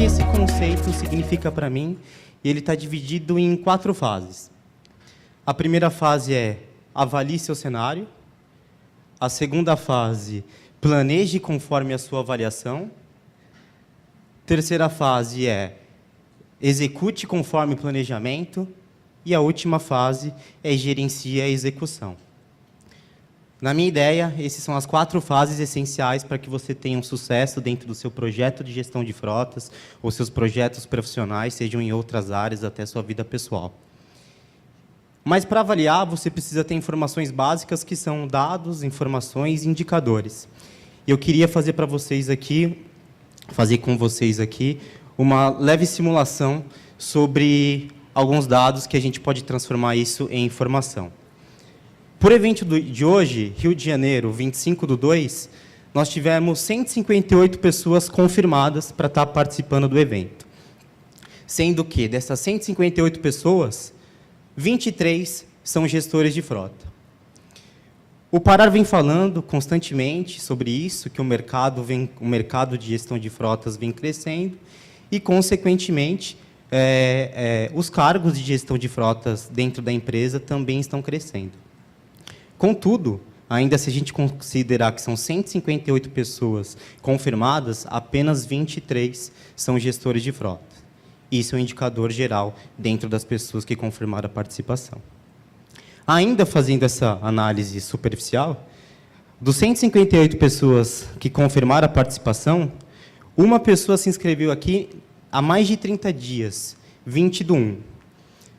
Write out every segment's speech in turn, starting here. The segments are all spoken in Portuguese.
que esse conceito significa para mim, e ele está dividido em 4 fases. A primeira fase é avalie seu cenário. A segunda fase, planeje conforme a sua avaliação. Terceira fase é execute conforme o planejamento. E a última fase é gerencie a execução. Na minha ideia, essas são as 4 fases essenciais para que você tenha um sucesso dentro do seu projeto de gestão de frotas ou seus projetos profissionais, sejam em outras áreas, até sua vida pessoal. Mas, para avaliar, você precisa ter informações básicas, que são dados, informações e indicadores. Eu queria fazer com vocês aqui, uma leve simulação sobre alguns dados que a gente pode transformar isso em informação. Por evento de hoje, Rio de Janeiro, 25/2, nós tivemos 158 pessoas confirmadas para estar participando do evento. Sendo que, dessas 158 pessoas, 23 são gestores de frota. O Parar vem falando constantemente sobre isso, que o mercado de gestão de frotas vem crescendo e, consequentemente, os cargos de gestão de frotas dentro da empresa também estão crescendo. Contudo, ainda se a gente considerar que são 158 pessoas confirmadas, apenas 23 são gestores de frota. Isso é um indicador geral dentro das pessoas que confirmaram a participação. Ainda fazendo essa análise superficial, dos 158 pessoas que confirmaram a participação, uma pessoa se inscreveu aqui há mais de 30 dias, 20/1.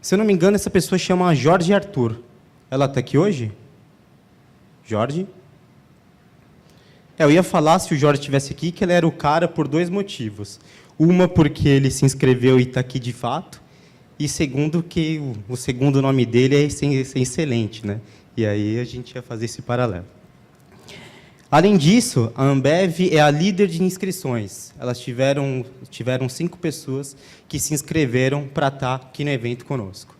Se eu não me engano, essa pessoa chama Jorge Arthur. Ela está aqui hoje? Jorge? Eu ia falar, se o Jorge estivesse aqui, que ele era o cara por 2 motivos. Uma, porque ele se inscreveu e está aqui de fato, e segundo, que o segundo nome dele é excelente, né? E aí a gente ia fazer esse paralelo. Além disso, a Ambev é a líder de inscrições. Elas tiveram 5 pessoas que se inscreveram para estar aqui no evento conosco.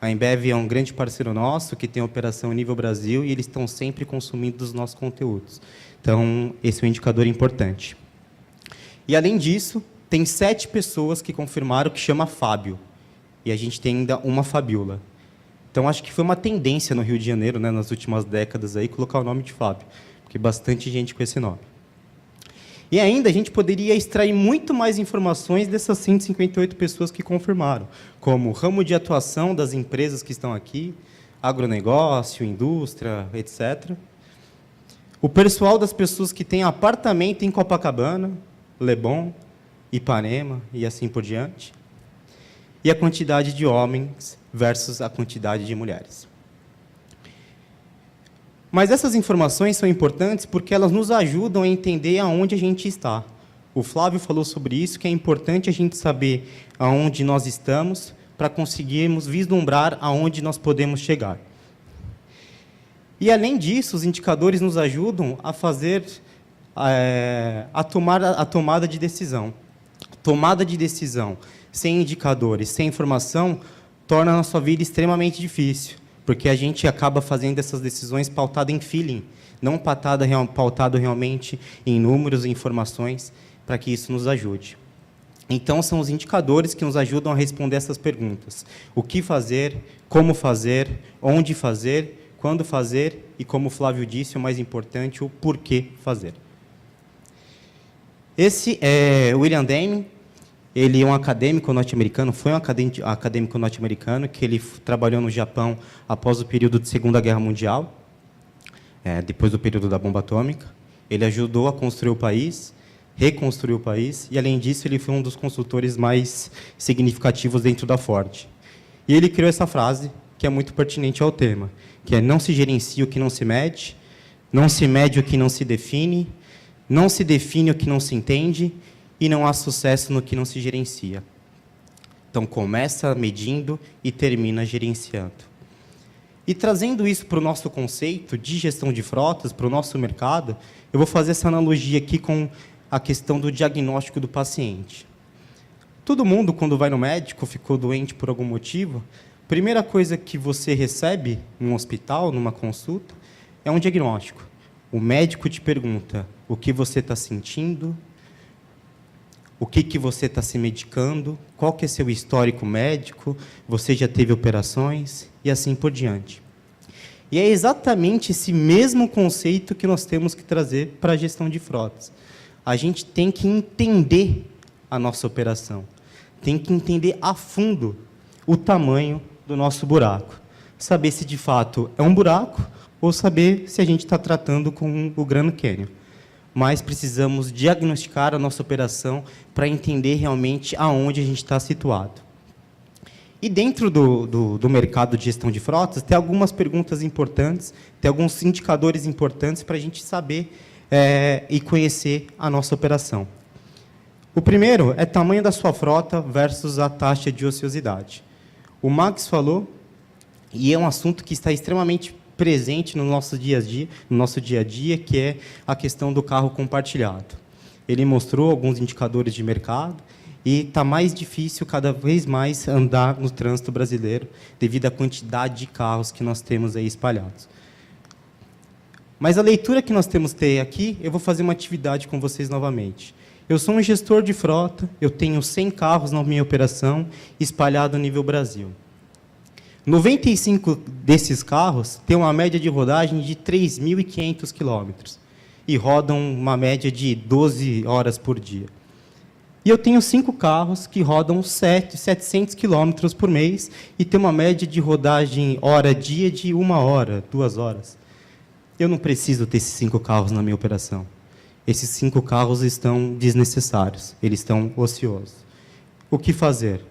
A Ambev é um grande parceiro nosso, que tem operação nível Brasil, e eles estão sempre consumindo dos nossos conteúdos. Então, esse é um indicador importante. E, além disso, tem 7 pessoas que confirmaram, que chama Fábio. E a gente tem ainda uma Fabiola. Então, acho que foi uma tendência no Rio de Janeiro, né, nas últimas décadas, aí, colocar o nome de Fábio, porque bastante gente com esse nome. E ainda a gente poderia extrair muito mais informações dessas 158 pessoas que confirmaram, como o ramo de atuação das empresas que estão aqui, agronegócio, indústria, etc. O pessoal das pessoas que têm apartamento em Copacabana, Leblon, Ipanema e assim por diante. E a quantidade de homens versus a quantidade de mulheres. Mas essas informações são importantes porque elas nos ajudam a entender aonde a gente está. O Flávio falou sobre isso, que é importante a gente saber aonde nós estamos para conseguirmos vislumbrar aonde nós podemos chegar. E, além disso, os indicadores nos ajudam a fazer a tomada de decisão. Tomada de decisão sem indicadores, sem informação, torna a nossa vida extremamente difícil, porque a gente acaba fazendo essas decisões pautadas em feeling, não pautado realmente em números e informações, para que isso nos ajude. Então, são os indicadores que nos ajudam a responder essas perguntas. O que fazer, como fazer, onde fazer, quando fazer e, como o Flávio disse, o mais importante, o porquê fazer. Esse é o William Deming. Ele é um acadêmico norte-americano, foi um acadêmico norte-americano, que ele trabalhou no Japão após o período de Segunda Guerra Mundial, depois do período da bomba atômica. Ele ajudou a construir o país, reconstruir o país, e, além disso, ele foi um dos consultores mais significativos dentro da Ford. E ele criou essa frase, que é muito pertinente ao tema, que é: não se gerencia o que não se mede, não se mede o que não se define, não se define o que não se entende, e não há sucesso no que não se gerencia. Então, começa medindo e termina gerenciando. E, trazendo isso para o nosso conceito de gestão de frotas, para o nosso mercado, eu vou fazer essa analogia aqui com a questão do diagnóstico do paciente. Todo mundo, quando vai no médico, ficou doente por algum motivo, a primeira coisa que você recebe num hospital, numa consulta, é um diagnóstico. O médico te pergunta o que você está sentindo, o que você está se medicando, qual que é seu histórico médico, você já teve operações e assim por diante. E é exatamente esse mesmo conceito que nós temos que trazer para a gestão de frotas. A gente tem que entender a nossa operação, tem que entender a fundo o tamanho do nosso buraco, saber se de fato é um buraco ou saber se a gente está tratando com o Grand Canyon. Mas precisamos diagnosticar a nossa operação para entender realmente aonde a gente está situado. E dentro do mercado de gestão de frotas, tem algumas perguntas importantes, tem alguns indicadores importantes para a gente saber e conhecer a nossa operação. O primeiro é o tamanho da sua frota versus a taxa de ociosidade. O Max falou, e é um assunto que está extremamente presente no nosso dia a dia, que é a questão do carro compartilhado. Ele mostrou alguns indicadores de mercado e está mais difícil cada vez mais andar no trânsito brasileiro devido à quantidade de carros que nós temos aí espalhados. Mas a leitura que nós temos que ter aqui, eu vou fazer uma atividade com vocês novamente. Eu sou um gestor de frota, eu tenho 100 carros na minha operação, espalhado a nível Brasil. 95 desses carros têm uma média de rodagem de 3.500 quilômetros e rodam uma média de 12 horas por dia. E eu tenho 5 carros que rodam 700 quilômetros por mês e tem uma média de rodagem hora-dia de 1 hora, 2 horas. Eu não preciso ter esses 5 carros na minha operação. Esses 5 carros estão desnecessários, eles estão ociosos. O que fazer?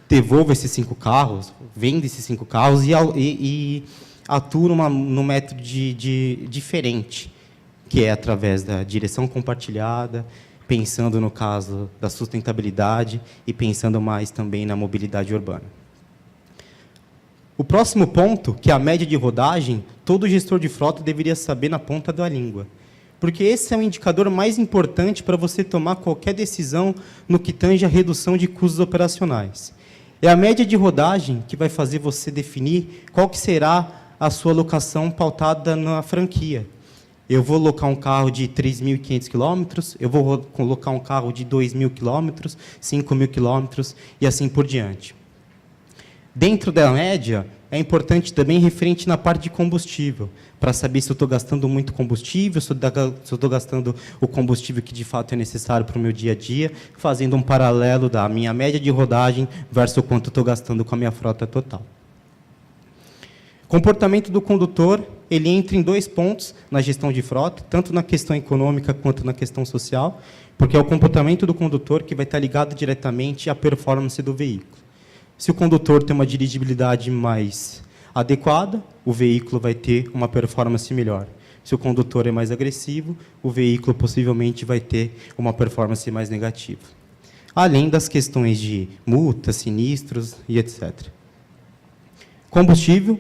Devolvo esses 5 carros, vendo esses 5 carros e atuo num método diferente, que é através da direção compartilhada, pensando no caso da sustentabilidade e pensando mais também na mobilidade urbana. O próximo ponto, que é a média de rodagem, todo gestor de frota deveria saber na ponta da língua, porque esse é o indicador mais importante para você tomar qualquer decisão no que tange a redução de custos operacionais. É a média de rodagem que vai fazer você definir qual que será a sua locação pautada na franquia. Eu vou locar um carro de 3.500 quilômetros, eu vou colocar um carro de 2.000 quilômetros, 5.000 quilômetros e assim por diante. Dentro da média, é importante também referente na parte de combustível, para saber se eu estou gastando muito combustível, se eu estou gastando o combustível que de fato é necessário para o meu dia a dia, fazendo um paralelo da minha média de rodagem versus o quanto eu estou gastando com a minha frota total. Comportamento do condutor, ele entra em 2 pontos na gestão de frota, tanto na questão econômica quanto na questão social, porque é o comportamento do condutor que vai estar ligado diretamente à performance do veículo. Se o condutor tem uma dirigibilidade mais adequada, o veículo vai ter uma performance melhor. Se o condutor é mais agressivo, o veículo possivelmente vai ter uma performance mais negativa. Além das questões de multas, sinistros e etc. Combustível,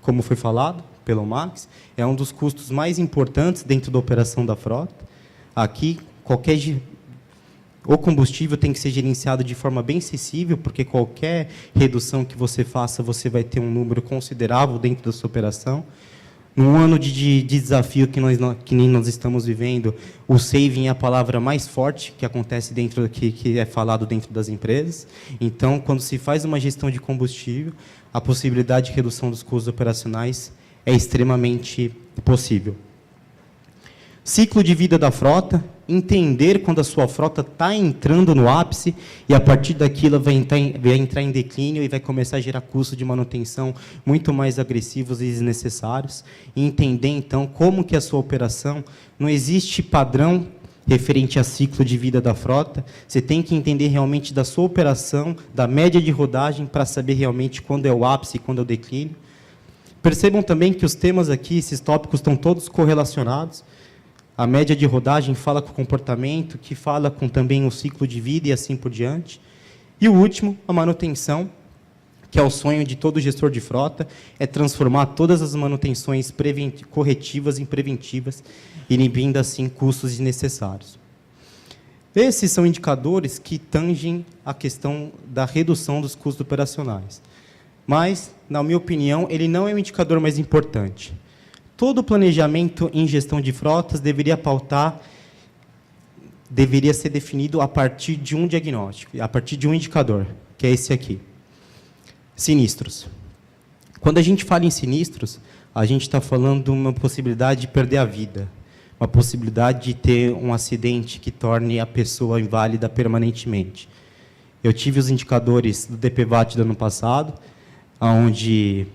como foi falado pelo Max, é um dos custos mais importantes dentro da operação da frota. Aqui, o combustível tem que ser gerenciado de forma bem sensível, porque qualquer redução que você faça, você vai ter um número considerável dentro da sua operação. Num ano de desafio que nem nós estamos vivendo, o saving é a palavra mais forte que acontece dentro que é falado dentro das empresas. Então, quando se faz uma gestão de combustível, a possibilidade de redução dos custos operacionais é extremamente possível. Ciclo de vida da frota, entender quando a sua frota está entrando no ápice e, a partir daquilo, vai entrar em declínio e vai começar a gerar custos de manutenção muito mais agressivos e desnecessários. E entender, então, como que a sua operação, não existe padrão referente a ciclo de vida da frota, você tem que entender realmente da sua operação, da média de rodagem, para saber realmente quando é o ápice e quando é o declínio. Percebam também que os temas aqui, esses tópicos, estão todos correlacionados. A média de rodagem fala com o comportamento, que fala com também o ciclo de vida e assim por diante. E o último, a manutenção, que é o sonho de todo gestor de frota, é transformar todas as manutenções corretivas em preventivas, inibindo assim custos desnecessários. Esses são indicadores que tangem a questão da redução dos custos operacionais. Mas, na minha opinião, ele não é o indicador mais importante. Todo o planejamento em gestão de frotas deveria pautar deveria ser definido a partir de um diagnóstico, a partir de um indicador, que é esse aqui. Sinistros. Quando a gente fala em sinistros, a gente está falando de uma possibilidade de perder a vida, uma possibilidade de ter um acidente que torne a pessoa inválida permanentemente. Eu tive os indicadores do DPVAT do ano passado, onde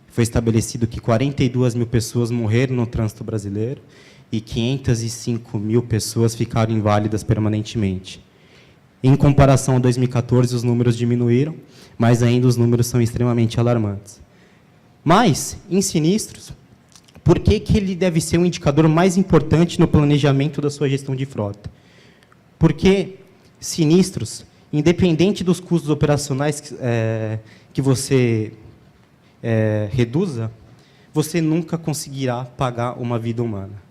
foi estabelecido que 42 mil pessoas morreram no trânsito brasileiro e 505 mil pessoas ficaram inválidas permanentemente. Em comparação a 2014, os números diminuíram, mas ainda os números são extremamente alarmantes. Mas, em sinistros, por que ele deve ser um indicador mais importante no planejamento da sua gestão de frota? Porque sinistros, independente dos custos operacionais que você reduza, você nunca conseguirá pagar uma vida humana.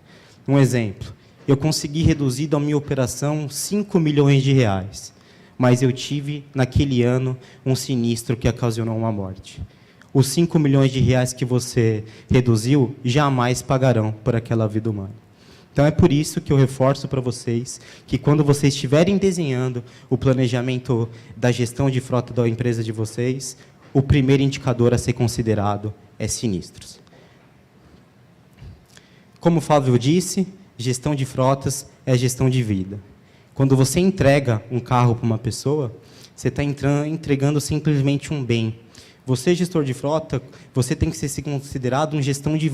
Um exemplo, eu consegui reduzir da minha operação 5 milhões de reais, mas eu tive, naquele ano, um sinistro que ocasionou uma morte. Os 5 milhões de reais que você reduziu jamais pagarão por aquela vida humana. Então, é por isso que eu reforço para vocês que, quando vocês estiverem desenhando o planejamento da gestão de frota da empresa de vocês, o primeiro indicador a ser considerado é sinistros. Como o Flávio disse, gestão de frotas é gestão de vida. Quando você entrega um carro para uma pessoa, você está entregando simplesmente um bem. Você, gestor de frota, você tem que ser considerado um gestor de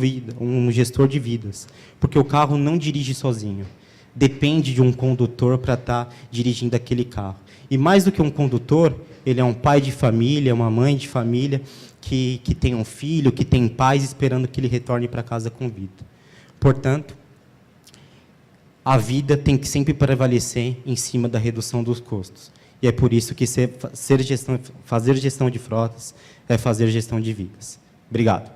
vidas, porque o carro não dirige sozinho. Depende de um condutor para estar dirigindo aquele carro. E mais do que um condutor, ele é um pai de família, uma mãe de família, que tem um filho, que tem pais esperando que ele retorne para casa com vida. Portanto, a vida tem que sempre prevalecer em cima da redução dos custos. E é por isso que fazer gestão de frotas é fazer gestão de vidas. Obrigado.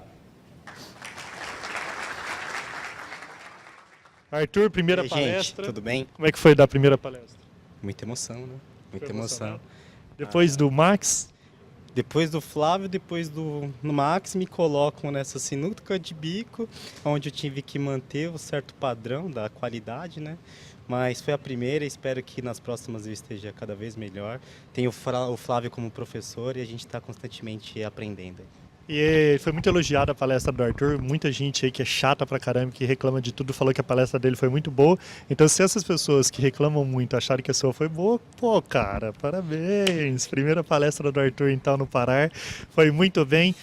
Arthur, primeira Oi, palestra. gente, tudo bem? Como é que foi dar a primeira palestra? Muita emoção, né? Muita Foi emoção. emocionante. Depois do Max, Depois do Flávio, depois do Max, me colocam nessa sinuca de bico, onde eu tive que manter um certo padrão da qualidade, né? Mas foi a primeira, espero que nas próximas eu esteja cada vez melhor. Tenho o Flávio como professor e a gente está constantemente aprendendo. e foi muito elogiada a palestra do Arthur. Muita gente aí que é chata pra caramba, que reclama de tudo, falou que a palestra dele foi muito boa. Então, se essas pessoas que reclamam muito acharem que a sua foi boa, pô, cara, parabéns! Primeira palestra do Arthur, então, no Parar. Foi muito bem.